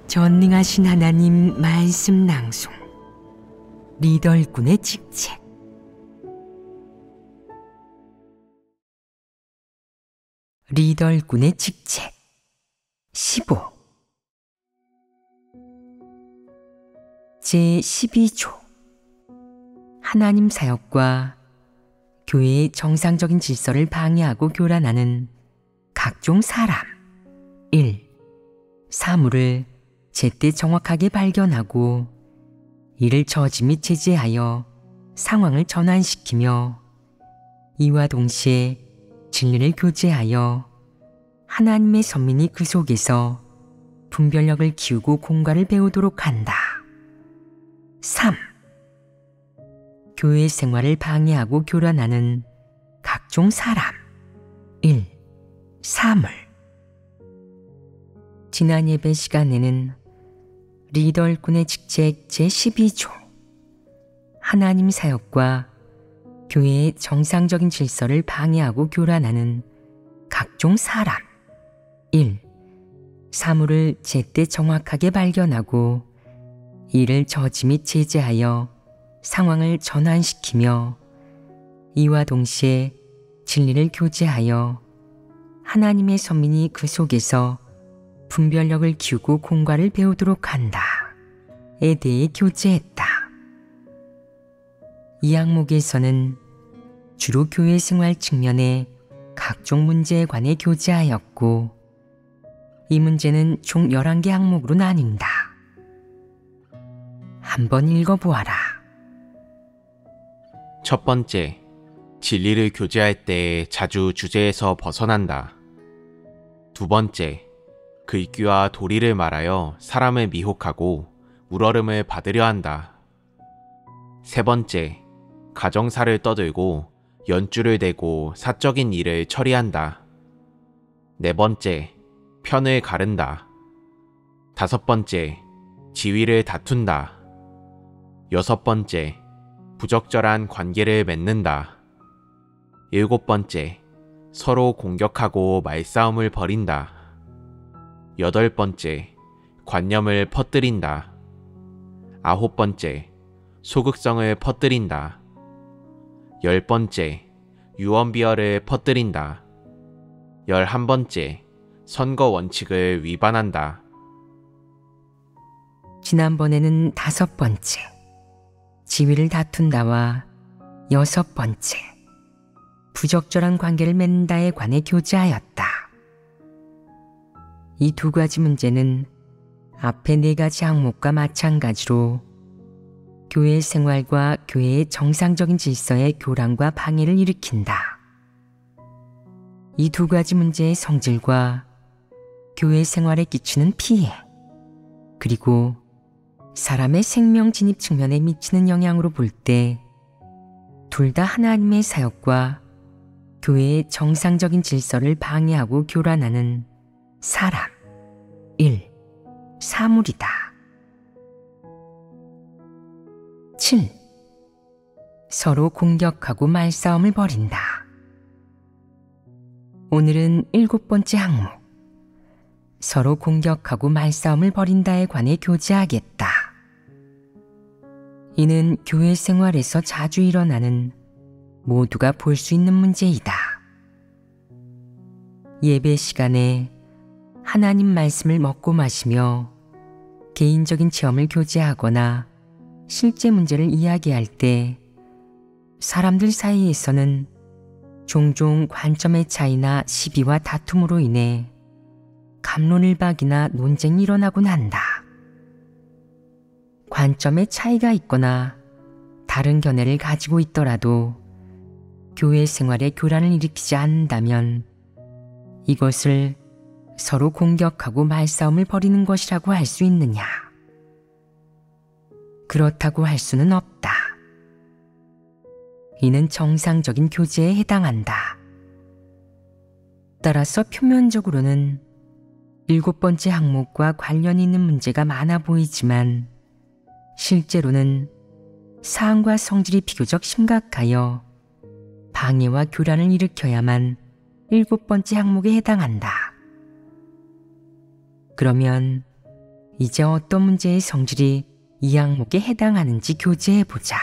전능하신 하나님 말씀 낭송 리더일꾼의 직책. 리더일꾼의 직책 15 제12조 하나님 사역과 교회의 정상적인 질서를 방해하고 교란하는 각종 사람 1. 사물을 제때 정확하게 발견하고 이를 저지 및 제재하여 상황을 전환시키며 이와 동시에 진리를 교제하여 하나님의 선민이 그 속에서 분별력을 키우고 공과를 배우도록 한다. 3. 교회 생활을 방해하고 교란하는 각종 사람 1. 사물. 지난 예배 시간에는 리더일꾼의 직책 제12조 하나님 사역과 교회의 정상적인 질서를 방해하고 교란하는 각종 사람 1. 사물을 제때 정확하게 발견하고 이를 저지 및 제재하여 상황을 전환시키며 이와 동시에 진리를 교제하여 하나님의 선민이 그 속에서 분별력을 키우고 공과를 배우도록 한다에 대해 교제했다. 이 항목에서는 주로 교회 생활 측면의 각종 문제에 관해 교제하였고 이 문제는 총 11개 항목으로 나뉜다. 한번 읽어보아라. 첫 번째, 진리를 교제할 때 자주 주제에서 벗어난다. 두 번째, 글귀와 도리를 말하여 사람을 미혹하고 물어름을 받으려 한다. 세 번째, 가정사를 떠들고 연주를 대고 사적인 일을 처리한다. 네 번째, 편을 가른다. 다섯 번째, 지위를 다툰다. 여섯 번째, 부적절한 관계를 맺는다. 일곱 번째, 서로 공격하고 말싸움을 벌인다. 여덟 번째, 관념을 퍼뜨린다. 아홉 번째, 소극성을 퍼뜨린다. 열 번째, 유언비어를 퍼뜨린다. 11번째, 선거 원칙을 위반한다. 지난번에는 5번째, 지위를 다툰다와 6번째, 부적절한 관계를 맺는다에 관해 교제하였다. 이 두 가지 문제는 앞의 4가지 항목과 마찬가지로 교회 생활과 교회의 정상적인 질서의 교란과 방해를 일으킨다. 이 두 가지 문제의 성질과 교회 생활에 끼치는 피해, 그리고 사람의 생명 진입 측면에 미치는 영향으로 볼 때 둘 다 하나님의 사역과 교회의 정상적인 질서를 방해하고 교란하는 사람 1. 사물이다. 7. 서로 공격하고 말싸움을 벌인다. 오늘은 7번째 항목, 서로 공격하고 말싸움을 벌인다에 관해 교제하겠다. 이는 교회 생활에서 자주 일어나는 모두가 볼 수 있는 문제이다. 예배 시간에 하나님 말씀을 먹고 마시며 개인적인 체험을 교제하거나 실제 문제를 이야기할 때 사람들 사이에서는 종종 관점의 차이나 시비와 다툼으로 인해 갑론을박이나 논쟁이 일어나곤 한다. 관점의 차이가 있거나 다른 견해를 가지고 있더라도 교회 생활에 교란을 일으키지 않는다면 이것을 서로 공격하고 말싸움을 벌이는 것이라고 할 수 있느냐? 그렇다고 할 수는 없다. 이는 정상적인 교제에 해당한다. 따라서 표면적으로는 7번째 항목과 관련이 있는 문제가 많아 보이지만 실제로는 사안과 성질이 비교적 심각하여 방해와 교란을 일으켜야만 7번째 항목에 해당한다. 그러면 이제 어떤 문제의 성질이 이 항목에 해당하는지 교제해보자.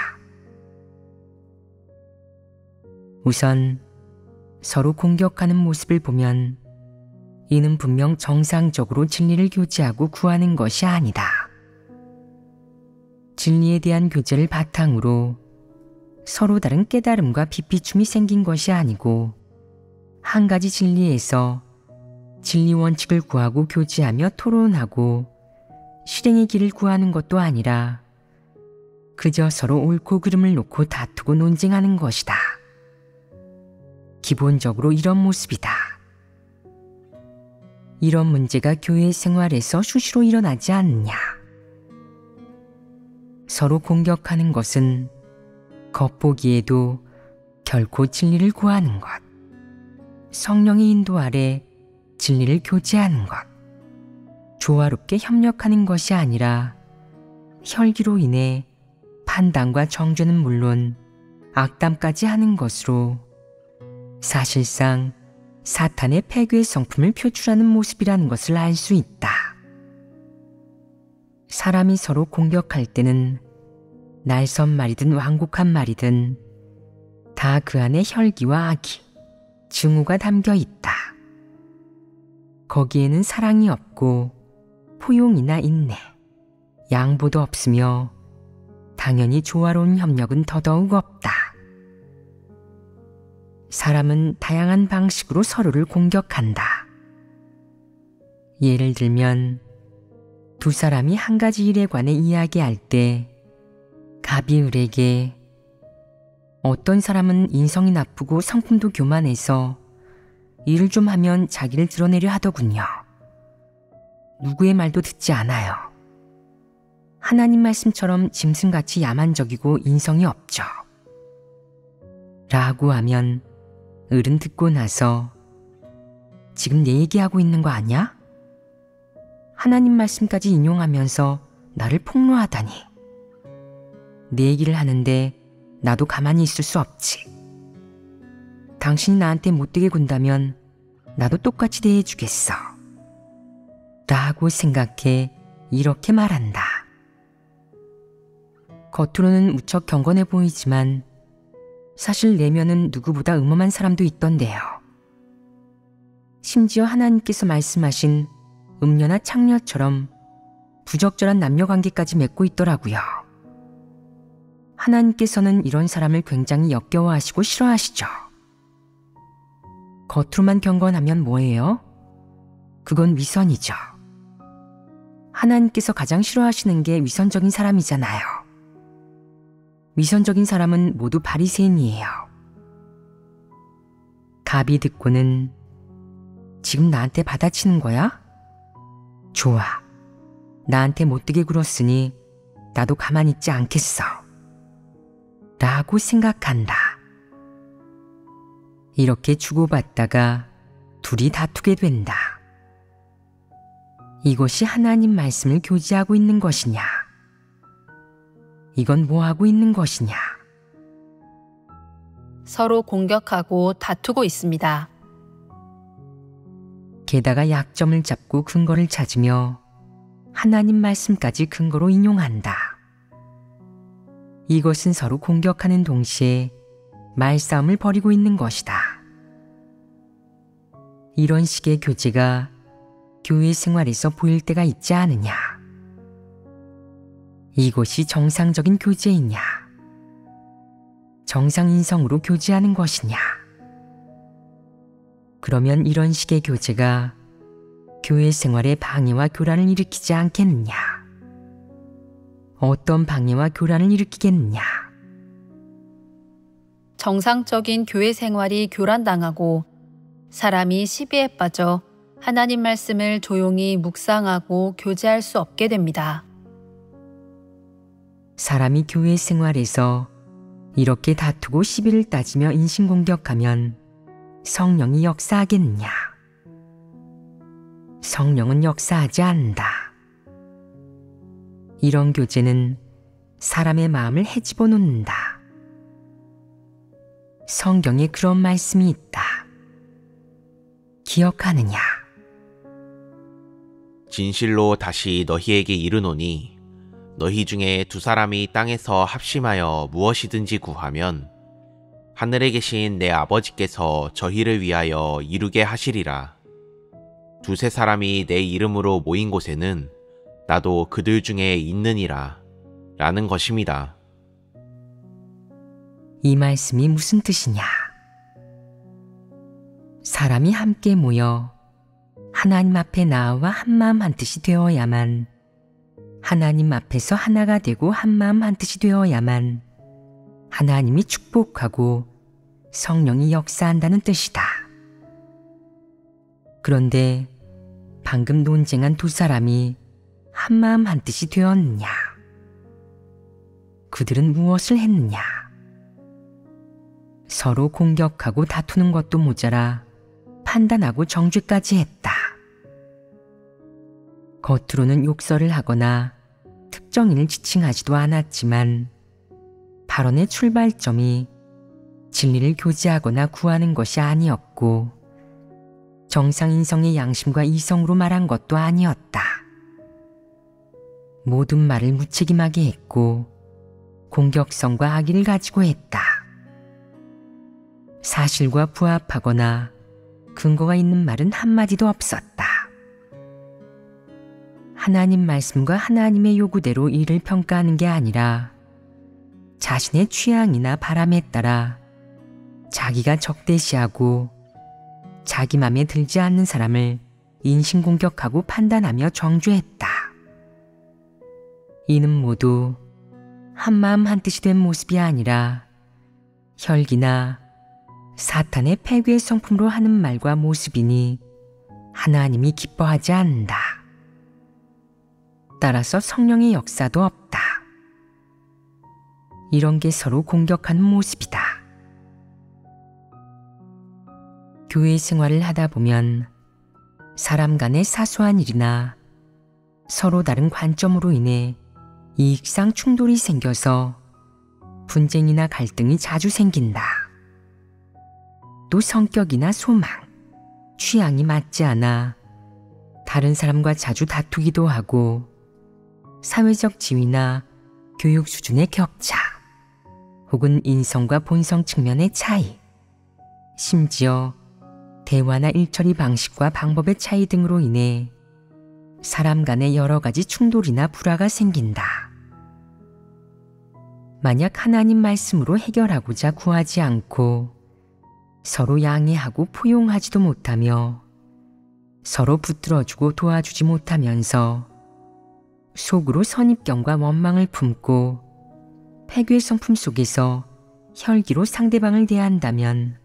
우선 서로 공격하는 모습을 보면 이는 분명 정상적으로 진리를 교제하고 구하는 것이 아니다. 진리에 대한 교제를 바탕으로 서로 다른 깨달음과 비피춤이 생긴 것이 아니고 한 가지 진리에서 진리 원칙을 구하고 교제하며 토론하고 실행의 길을 구하는 것도 아니라 그저 서로 옳고 그름을 놓고 다투고 논쟁하는 것이다. 기본적으로 이런 모습이다. 이런 문제가 교회 생활에서 수시로 일어나지 않느냐. 서로 공격하는 것은 겉보기에도 결코 진리를 구하는 것, 성령의 인도 아래 진리를 교제하는 것, 조화롭게 협력하는 것이 아니라 혈기로 인해 판단과 정죄는 물론 악담까지 하는 것으로 사실상 사탄의 패괴의 성품을 표출하는 모습이라는 것을 알 수 있다. 사람이 서로 공격할 때는 날선 말이든 완곡한 말이든 다 그 안에 혈기와 악의, 증오가 담겨 있다. 거기에는 사랑이 없고 포용이나 인내, 양보도 없으며 당연히 조화로운 협력은 더더욱 없다. 사람은 다양한 방식으로 서로를 공격한다. 예를 들면 두 사람이 한 가지 일에 관해 이야기할 때 갑이 을에게 어떤 사람은 인성이 나쁘고 성품도 교만해서 일을 좀 하면 자기를 드러내려 하더군요. 누구의 말도 듣지 않아요. 하나님 말씀처럼 짐승같이 야만적이고 인성이 없죠. 라고 하면 을은 듣고 나서 지금 내 얘기하고 있는 거 아니야? 하나님 말씀까지 인용하면서 나를 폭로하다니. 내 얘기를 하는데 나도 가만히 있을 수 없지. 당신이 나한테 못되게 군다면 나도 똑같이 대해주겠어. 라고 생각해 이렇게 말한다. 겉으로는 무척 경건해 보이지만 사실 내면은 누구보다 음험한 사람도 있던데요. 심지어 하나님께서 말씀하신 음녀나 창녀처럼 부적절한 남녀관계까지 맺고 있더라고요. 하나님께서는 이런 사람을 굉장히 역겨워하시고 싫어하시죠. 겉으로만 경건하면 뭐예요? 그건 위선이죠. 하나님께서 가장 싫어하시는 게 위선적인 사람이잖아요. 위선적인 사람은 모두 바리새인이에요. 갑이 듣고는 지금 나한테 받아치는 거야? 좋아. 나한테 못되게 굴었으니 나도 가만히 있지 않겠어. 라고 생각한다. 이렇게 주고받다가 둘이 다투게 된다. 이것이 하나님 말씀을 교제하고 있는 것이냐? 이건 뭐 하고 있는 것이냐? 서로 공격하고 다투고 있습니다. 게다가 약점을 잡고 근거를 찾으며 하나님 말씀까지 근거로 인용한다. 이것은 서로 공격하는 동시에 말싸움을 벌이고 있는 것이다. 이런 식의 교제가 교회 생활에서 보일 때가 있지 않으냐? 이것이 정상적인 교제이냐? 정상인성으로 교제하는 것이냐? 그러면 이런 식의 교제가 교회 생활에 방해와 교란을 일으키지 않겠느냐? 어떤 방해와 교란을 일으키겠느냐? 정상적인 교회 생활이 교란당하고 사람이 시비에 빠져 하나님 말씀을 조용히 묵상하고 교제할 수 없게 됩니다. 사람이 교회 생활에서 이렇게 다투고 시비를 따지며 인신공격하면 성령이 역사하겠느냐? 성령은 역사하지 않는다. 이런 교제는 사람의 마음을 헤집어 놓는다. 성경에 그런 말씀이 있다. 기억하느냐? 진실로 다시 너희에게 이르노니 너희 중에 두 사람이 땅에서 합심하여 무엇이든지 구하면 하늘에 계신 내 아버지께서 저희를 위하여 이루게 하시리라. 두세 사람이 내 이름으로 모인 곳에는 나도 그들 중에 있느니라 라는 것입니다. 이 말씀이 무슨 뜻이냐? 사람이 함께 모여 하나님 앞에 나와 한마음 한뜻이 되어야만, 하나님 앞에서 하나가 되고 한마음 한뜻이 되어야만 하나님이 축복하고 성령이 역사한다는 뜻이다. 그런데 방금 논쟁한 두 사람이 한마음 한뜻이 되었느냐? 그들은 무엇을 했느냐? 서로 공격하고 다투는 것도 모자라 판단하고 정죄까지 했다. 겉으로는 욕설을 하거나 특정인을 지칭하지도 않았지만 발언의 출발점이 진리를 교제하거나 구하는 것이 아니었고 정상인성의 양심과 이성으로 말한 것도 아니었다. 모든 말을 무책임하게 했고 공격성과 악의를 가지고 했다. 사실과 부합하거나 근거가 있는 말은 한마디도 없었다. 하나님 말씀과 하나님의 요구대로 일을 평가하는 게 아니라 자신의 취향이나 바람에 따라 자기가 적대시하고 자기 맘에 들지 않는 사람을 인신공격하고 판단하며 정죄했다. 이는 모두 한마음 한뜻이 된 모습이 아니라 혈기나 사탄의 패괴의 성품으로 하는 말과 모습이니 하나님이 기뻐하지 않는다. 따라서 성령의 역사도 없다. 이런 게 서로 공격하는 모습이다. 교회 생활을 하다 보면 사람 간의 사소한 일이나 서로 다른 관점으로 인해 이익상 충돌이 생겨서 분쟁이나 갈등이 자주 생긴다. 또 성격이나 소망, 취향이 맞지 않아 다른 사람과 자주 다투기도 하고 사회적 지위나 교육 수준의 격차, 혹은 인성과 본성 측면의 차이, 심지어 대화나 일처리 방식과 방법의 차이 등으로 인해 사람 간의 여러 가지 충돌이나 불화가 생긴다. 만약 하나님 말씀으로 해결하고자 구하지 않고 서로 양해하고 포용하지도 못하며 서로 붙들어주고 도와주지 못하면서 속으로 선입견과 원망을 품고 패괴의 성품 속에서 혈기로 상대방을 대한다면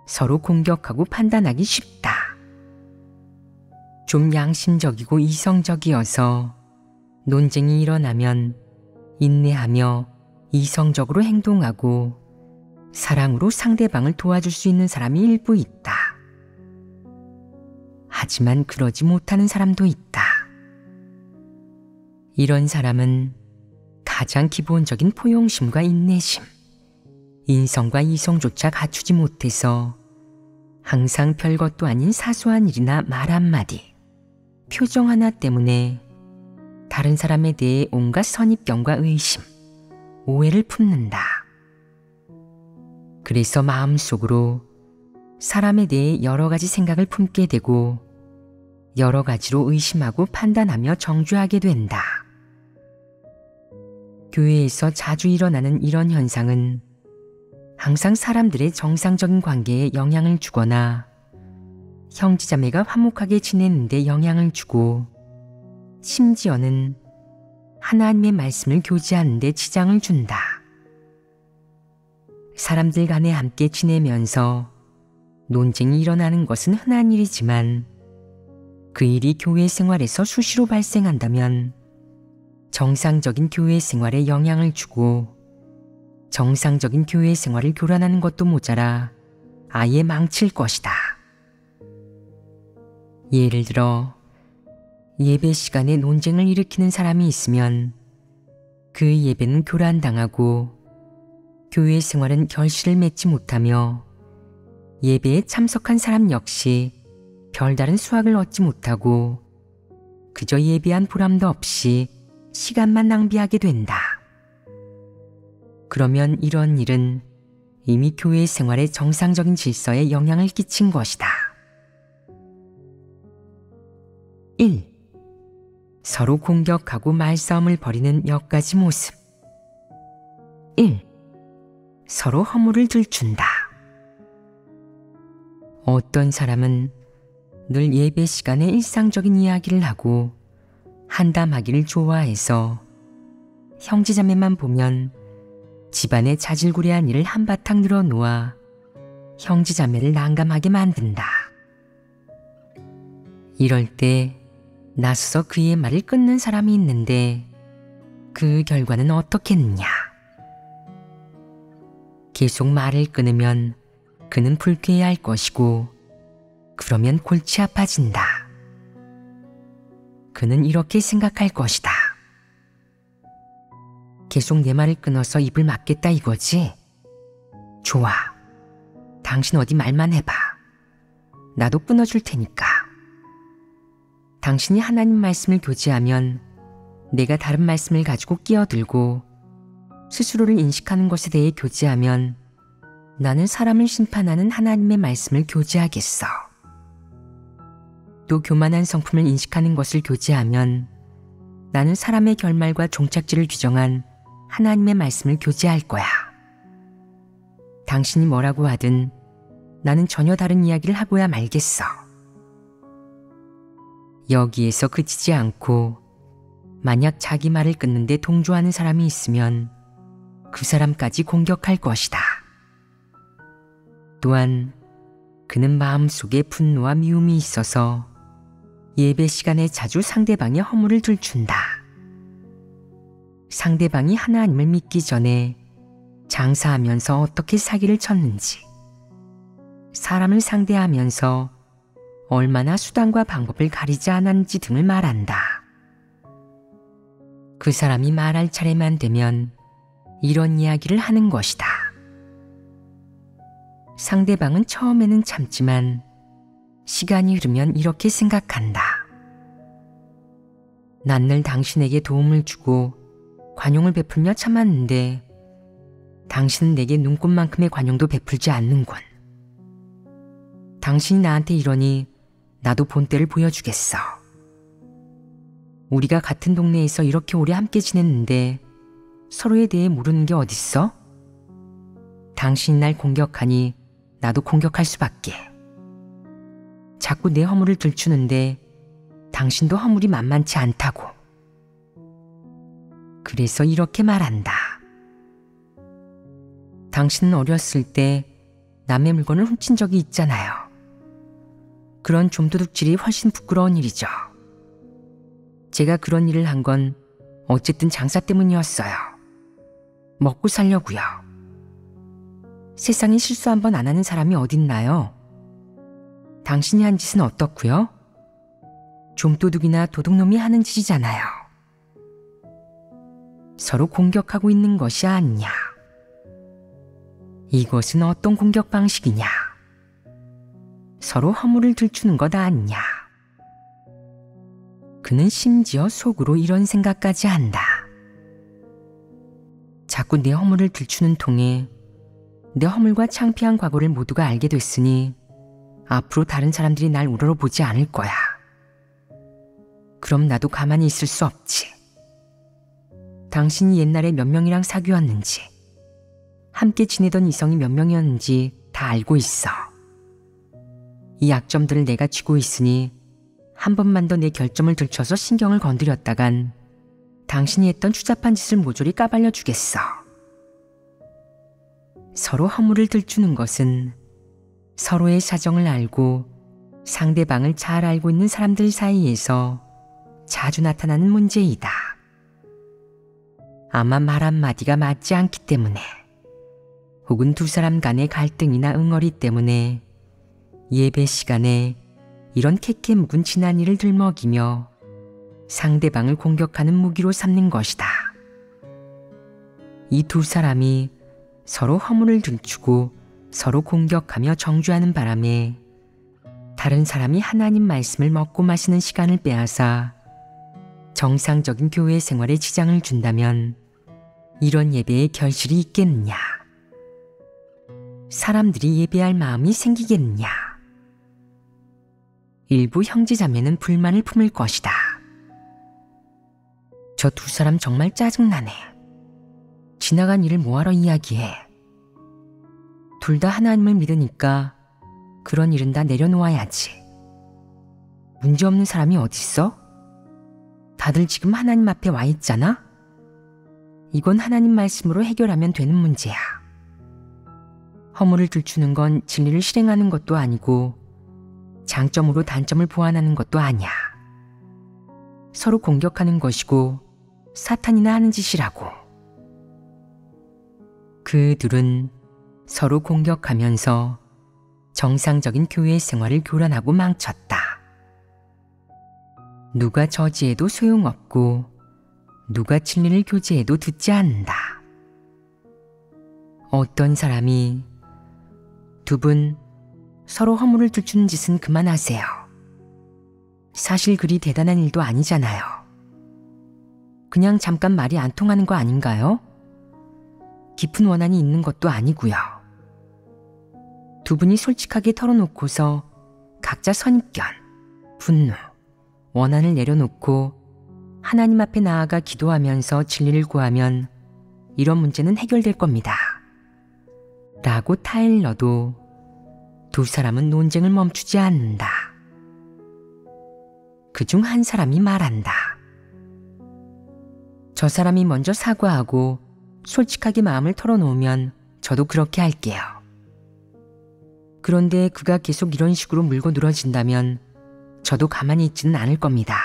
서로 공격하고 판단하기 쉽다. 좀 양심적이고 이성적이어서 논쟁이 일어나면 인내하며 이성적으로 행동하고 사랑으로 상대방을 도와줄 수 있는 사람이 일부 있다. 하지만 그러지 못하는 사람도 있다. 이런 사람은 가장 기본적인 포용심과 인내심, 인성과 이성조차 갖추지 못해서 항상 별것도 아닌 사소한 일이나 말 한마디, 표정 하나 때문에 다른 사람에 대해 온갖 선입견과 의심, 오해를 품는다. 그래서 마음속으로 사람에 대해 여러 가지 생각을 품게 되고 여러 가지로 의심하고 판단하며 정죄하게 된다. 교회에서 자주 일어나는 이런 현상은 항상 사람들의 정상적인 관계에 영향을 주거나 형제자매가 화목하게 지내는데 영향을 주고 심지어는 하나님의 말씀을 교제하는 데 지장을 준다. 사람들 간에 함께 지내면서 논쟁이 일어나는 것은 흔한 일이지만 그 일이 교회 생활에서 수시로 발생한다면 정상적인 교회 생활에 영향을 주고 정상적인 교회 생활을 교란하는 것도 모자라 아예 망칠 것이다. 예를 들어 예배 시간에 논쟁을 일으키는 사람이 있으면 그 예배는 교란당하고 교회 생활은 결실을 맺지 못하며 예배에 참석한 사람 역시 별다른 수확을 얻지 못하고 그저 예비한 보람도 없이 시간만 낭비하게 된다. 그러면 이런 일은 이미 교회 생활의 정상적인 질서에 영향을 끼친 것이다. 1. 서로 공격하고 말싸움을 벌이는 몇 가지 모습. 1. 서로 허물을 들춘다. 어떤 사람은 늘 예배 시간에 일상적인 이야기를 하고 한담하기를 좋아해서 형제자매만 보면 집안의 자질구레한 일을 한바탕 늘어놓아 형제자매를 난감하게 만든다. 이럴 때 나서서 그의 말을 끊는 사람이 있는데 그 결과는 어떻겠느냐. 계속 말을 끊으면 그는 불쾌해할 것이고 그러면 골치 아파진다. 그는 이렇게 생각할 것이다. 계속 내 말을 끊어서 입을 막겠다 이거지? 좋아. 당신 어디 말만 해봐. 나도 끊어줄 테니까. 당신이 하나님 말씀을 교제하면 내가 다른 말씀을 가지고 끼어들고 스스로를 인식하는 것에 대해 교제하면 나는 사람을 심판하는 하나님의 말씀을 교제하겠어. 또 교만한 성품을 인식하는 것을 교제하면 나는 사람의 결말과 종착지를 규정한 하나님의 말씀을 교제할 거야. 당신이 뭐라고 하든 나는 전혀 다른 이야기를 하고야 말겠어. 여기에서 그치지 않고 만약 자기 말을 끊는데 동조하는 사람이 있으면 그 사람까지 공격할 것이다. 또한 그는 마음속에 분노와 미움이 있어서 예배 시간에 자주 상대방의 허물을 들춘다. 상대방이 하나님을 믿기 전에 장사하면서 어떻게 사기를 쳤는지, 사람을 상대하면서 얼마나 수단과 방법을 가리지 않았는지 등을 말한다. 그 사람이 말할 차례만 되면 이런 이야기를 하는 것이다. 상대방은 처음에는 참지만 시간이 흐르면 이렇게 생각한다. 난 늘 당신에게 도움을 주고 관용을 베풀며 참았는데 당신은 내게 눈꽃만큼의 관용도 베풀지 않는군. 당신이 나한테 이러니 나도 본때를 보여주겠어. 우리가 같은 동네에서 이렇게 오래 함께 지냈는데 서로에 대해 모르는 게 어딨어? 당신이 날 공격하니 나도 공격할 수밖에. 자꾸 내 허물을 들추는데 당신도 허물이 만만치 않다고. 그래서 이렇게 말한다. 당신은 어렸을 때 남의 물건을 훔친 적이 있잖아요. 그런 좀도둑질이 훨씬 부끄러운 일이죠. 제가 그런 일을 한 건 어쨌든 장사 때문이었어요. 먹고 살려고요. 세상에 실수 한 번 안 하는 사람이 어딨나요? 당신이 한 짓은 어떻고요? 좀도둑이나 도둑놈이 하는 짓이잖아요. 서로 공격하고 있는 것이 아니냐. 이것은 어떤 공격 방식이냐. 서로 허물을 들추는 것 아니냐. 그는 심지어 속으로 이런 생각까지 한다. 자꾸 내 허물을 들추는 통에 내 허물과 창피한 과거를 모두가 알게 됐으니 앞으로 다른 사람들이 날 우러러보지 않을 거야. 그럼 나도 가만히 있을 수 없지. 당신이 옛날에 몇 명이랑 사귀었는지, 함께 지내던 이성이 몇 명이었는지 다 알고 있어. 이 약점들을 내가 쥐고 있으니 한 번만 더 내 결점을 들춰서 신경을 건드렸다간 당신이 했던 추잡한 짓을 모조리 까발려 주겠어. 서로 허물을 들추는 것은 서로의 사정을 알고 상대방을 잘 알고 있는 사람들 사이에서 자주 나타나는 문제이다. 아마 말 한마디가 맞지 않기 때문에, 혹은 두 사람 간의 갈등이나 응어리 때문에 예배 시간에 이런 캐캐 묵은 지난 일을 들먹이며 상대방을 공격하는 무기로 삼는 것이다. 이 두 사람이 서로 허물을 들추고 서로 공격하며 정죄하는 바람에 다른 사람이 하나님 말씀을 먹고 마시는 시간을 빼앗아 정상적인 교회 생활에 지장을 준다면 이런 예배에 결실이 있겠느냐? 사람들이 예배할 마음이 생기겠느냐? 일부 형제자매는 불만을 품을 것이다. 저 두 사람 정말 짜증나네. 지나간 일을 뭐하러 이야기해. 둘 다 하나님을 믿으니까 그런 일은 다 내려놓아야지. 문제없는 사람이 어딨어? 다들 지금 하나님 앞에 와 있잖아? 이건 하나님 말씀으로 해결하면 되는 문제야. 허물을 들추는 건 진리를 실행하는 것도 아니고 장점으로 단점을 보완하는 것도 아니야. 서로 공격하는 것이고 사탄이나 하는 짓이라고. 그 둘은 서로 공격하면서 정상적인 교회 생활을 교란하고 망쳤다. 누가 저지해도 소용없고 누가 진리를 교제해도 듣지 않는다. 어떤 사람이 두 분 서로 허물을 들추는 짓은 그만하세요. 사실 그리 대단한 일도 아니잖아요. 그냥 잠깐 말이 안 통하는 거 아닌가요? 깊은 원한이 있는 것도 아니고요. 두 분이 솔직하게 털어놓고서 각자 선입견, 분노, 원한을 내려놓고 하나님 앞에 나아가 기도하면서 진리를 구하면 이런 문제는 해결될 겁니다. 라고 타일러도 두 사람은 논쟁을 멈추지 않는다. 그중 한 사람이 말한다. 저 사람이 먼저 사과하고 솔직하게 마음을 털어놓으면 저도 그렇게 할게요. 그런데 그가 계속 이런 식으로 물고 늘어진다면 저도 가만히 있지는 않을 겁니다.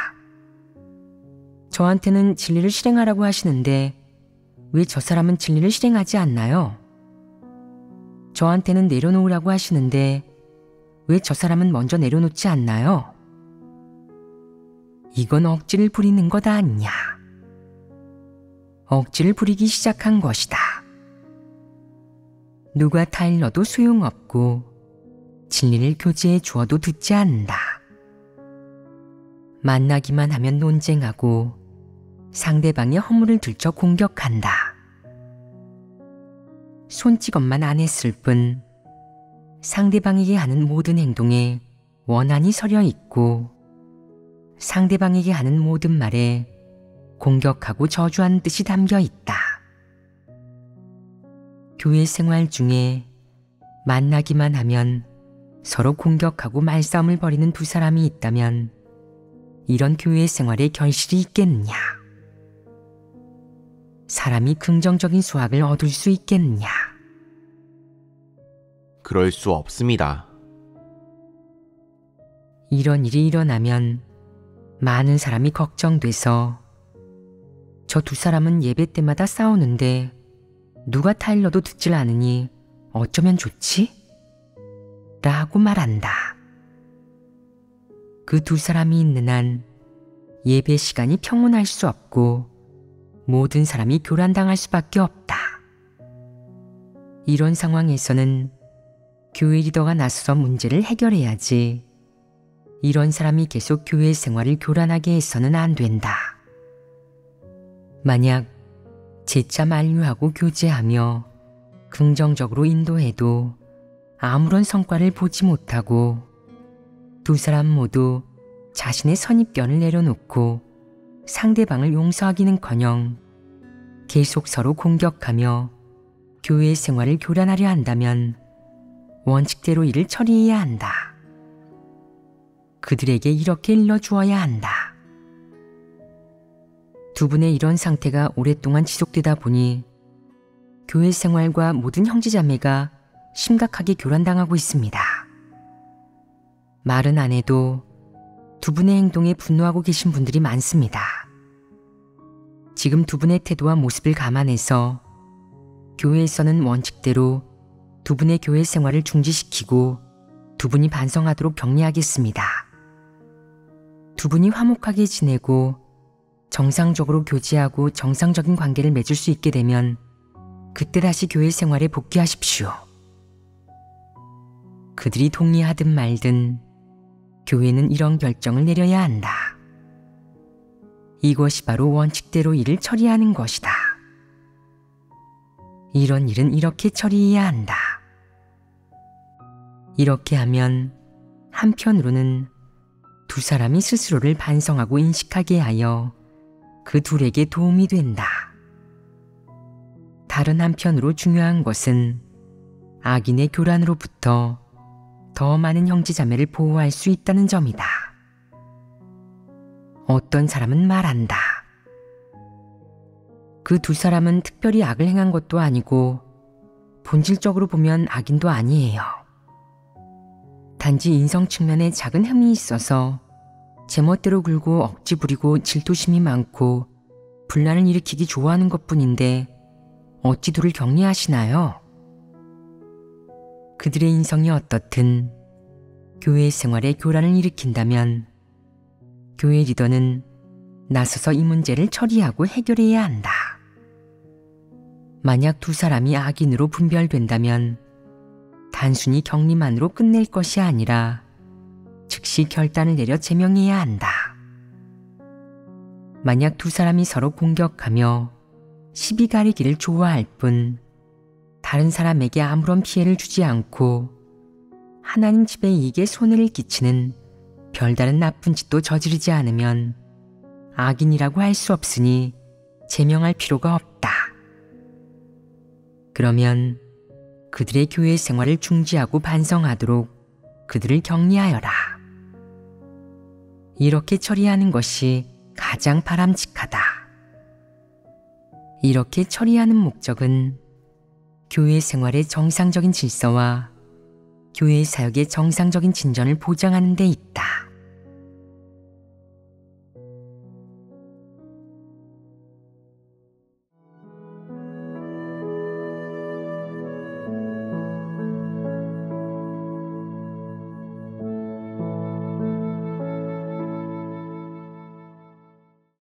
저한테는 진리를 실행하라고 하시는데 왜 저 사람은 진리를 실행하지 않나요? 저한테는 내려놓으라고 하시는데 왜 저 사람은 먼저 내려놓지 않나요? 이건 억지를 부리는 것 아니냐. 억지를 부리기 시작한 것이다. 누가 타일러도 소용없고 진리를 교제해 주어도 듣지 않는다. 만나기만 하면 논쟁하고 상대방의 허물을 들춰 공격한다. 손찌검만 안 했을 뿐 상대방에게 하는 모든 행동에 원한이 서려 있고 상대방에게 하는 모든 말에 공격하고 저주하는 뜻이 담겨 있다. 교회 생활 중에 만나기만 하면 서로 공격하고 말싸움을 벌이는 두 사람이 있다면 이런 교회 생활에 결실이 있겠느냐? 사람이 긍정적인 수확을 얻을 수 있겠느냐? 그럴 수 없습니다. 이런 일이 일어나면 많은 사람이 걱정돼서 저 두 사람은 예배 때마다 싸우는데 누가 타일러도 듣질 않으니 어쩌면 좋지? 라고 말한다. 그 두 사람이 있는 한 예배 시간이 평온할 수 없고 모든 사람이 교란당할 수밖에 없다. 이런 상황에서는 교회 리더가 나서서 문제를 해결해야지 이런 사람이 계속 교회 생활을 교란하게 해서는 안 된다. 만약 재차 만류하고 교제하며 긍정적으로 인도해도 아무런 성과를 보지 못하고 두 사람 모두 자신의 선입견을 내려놓고 상대방을 용서하기는커녕 계속 서로 공격하며 교회 생활을 교란하려 한다면 원칙대로 일을 처리해야 한다. 그들에게 이렇게 일러주어야 한다. 두 분의 이런 상태가 오랫동안 지속되다 보니 교회 생활과 모든 형제자매가 심각하게 교란당하고 있습니다. 말은 안 해도 두 분의 행동에 분노하고 계신 분들이 많습니다. 지금 두 분의 태도와 모습을 감안해서 교회에서는 원칙대로 두 분의 교회 생활을 중지시키고 두 분이 반성하도록 격려하겠습니다. 두 분이 화목하게 지내고 정상적으로 교제하고 정상적인 관계를 맺을 수 있게 되면 그때 다시 교회 생활에 복귀하십시오. 그들이 동의하든 말든 교회는 이런 결정을 내려야 한다. 이것이 바로 원칙대로 일을 처리하는 것이다. 이런 일은 이렇게 처리해야 한다. 이렇게 하면 한편으로는 두 사람이 스스로를 반성하고 인식하게 하여 그 둘에게 도움이 된다. 다른 한편으로 중요한 것은 악인의 교란으로부터 더 많은 형제자매를 보호할 수 있다는 점이다. 어떤 사람은 말한다. 그 두 사람은 특별히 악을 행한 것도 아니고 본질적으로 보면 악인도 아니에요. 단지 인성 측면에 작은 흠이 있어서 제멋대로 굴고 억지 부리고 질투심이 많고 분란을 일으키기 좋아하는 것뿐인데 어찌 둘을 격리하시나요? 그들의 인성이 어떻든 교회 생활에 교란을 일으킨다면 교회 리더는 나서서 이 문제를 처리하고 해결해야 한다. 만약 두 사람이 악인으로 분별된다면 단순히 격리만으로 끝낼 것이 아니라 즉시 결단을 내려 제명해야 한다. 만약 두 사람이 서로 공격하며 시비 가리기를 좋아할 뿐 다른 사람에게 아무런 피해를 주지 않고 하나님 집의 이익에 손해를 끼치는 별다른 나쁜 짓도 저지르지 않으면 악인이라고 할 수 없으니 제명할 필요가 없다. 그러면 그들의 교회 생활을 중지하고 반성하도록 그들을 격리하여라. 이렇게 처리하는 것이 가장 바람직하다. 이렇게 처리하는 목적은 교회 생활의 정상적인 질서와 교회 사역의 정상적인 진전을 보장하는 데 있다.